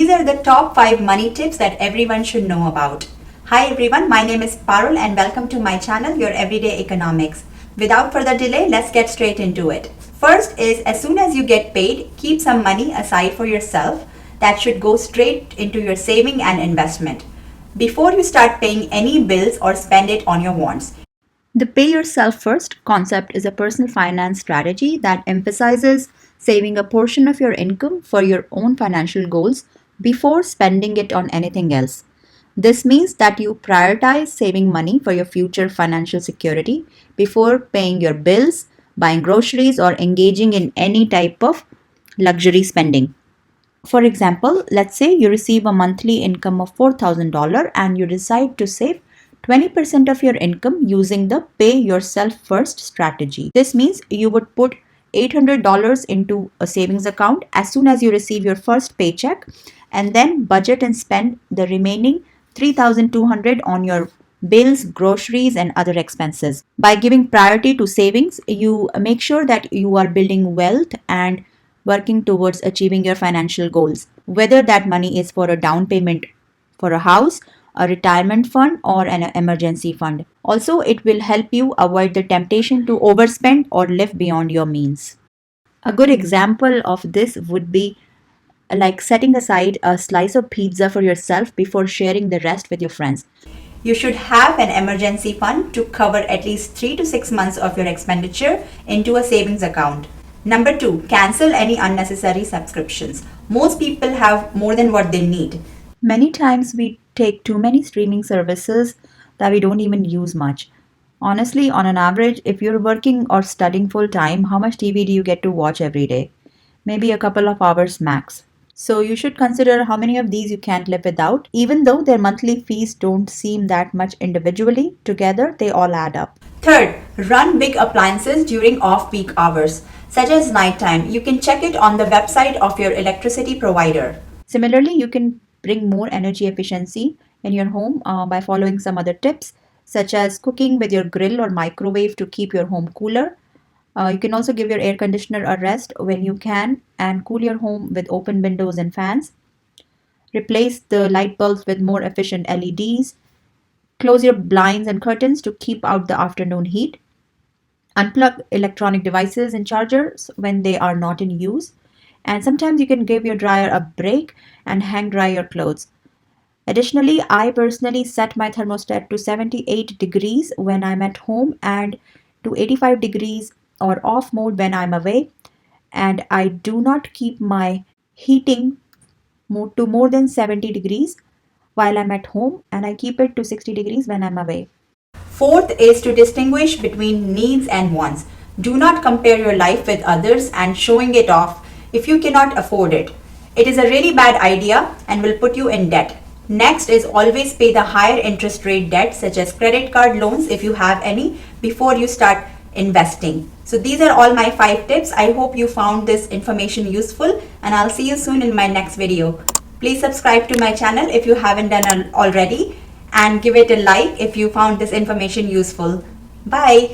These are the top 5 money tips that everyone should know about. Hi everyone, my name is Parul and welcome to my channel, Your Everyday Economics. Without further delay, let's get straight into it. First is, as soon as you get paid, keep some money aside for yourself. That should go straight into your saving and investment before you start paying any bills or spend it on your wants. The pay yourself first concept is a personal finance strategy that emphasizes saving a portion of your income for your own financial goals before spending it on anything else. This means that you prioritize saving money for your future financial security before paying your bills, buying groceries, or engaging in any type of luxury spending. For example, let's say you receive a monthly income of $4,000 and you decide to save 20% of your income using the pay yourself first strategy. This means you would put $800 into a savings account as soon as you receive your first paycheck and then budget and spend the remaining $3,200 on your bills, groceries, and other expenses. By giving priority to savings, you make sure that you are building wealth and working towards achieving your financial goals, whether that money is for a down payment for a house, a retirement fund, or an emergency fund. Also, it will help you avoid the temptation to overspend or live beyond your means. A good example of this would be like setting aside a slice of pizza for yourself before sharing the rest with your friends. You should have an emergency fund to cover at least 3 to 6 months of your expenditure into a savings account. Number 2, cancel any unnecessary subscriptions. Most people have more than what they need. Many times we take too many streaming services that we don't even use much. Honestly, on an average, if you're working or studying full time, how much TV do you get to watch every day? Maybe a couple of hours max. So you should consider how many of these you can't live without. Even though their monthly fees don't seem that much individually, together they all add up. Third, run big appliances during off-peak hours, such as nighttime. You can check it on the website of your electricity provider. Similarly, you can bring more energy efficiency in your home by following some other tips, such as cooking with your grill or microwave to keep your home cooler. You can also give your air conditioner a rest when you can and cool your home with open windows and fans. Replace the light bulbs with more efficient LEDs. Close your blinds and curtains to keep out the afternoon heat. Unplug electronic devices and chargers when they are not in use. And sometimes you can give your dryer a break and hang dry your clothes. Additionally, I personally set my thermostat to 78 degrees when I'm at home and to 85 degrees or off mode when I'm away. And I do not keep my heating to more than 70 degrees while I'm at home, and I keep it to 60 degrees when I'm away. Fourth is to distinguish between needs and wants. Do not compare your life with others and showing it off if you cannot afford it. It is a really bad idea and will put you in debt. Next is always pay the higher interest rate debt such as credit card loans if you have any before you start investing. So these are all my 5 tips. I hope you found this information useful and I'll see you soon in my next video. Please subscribe to my channel if you haven't done already and give it a like if you found this information useful. Bye.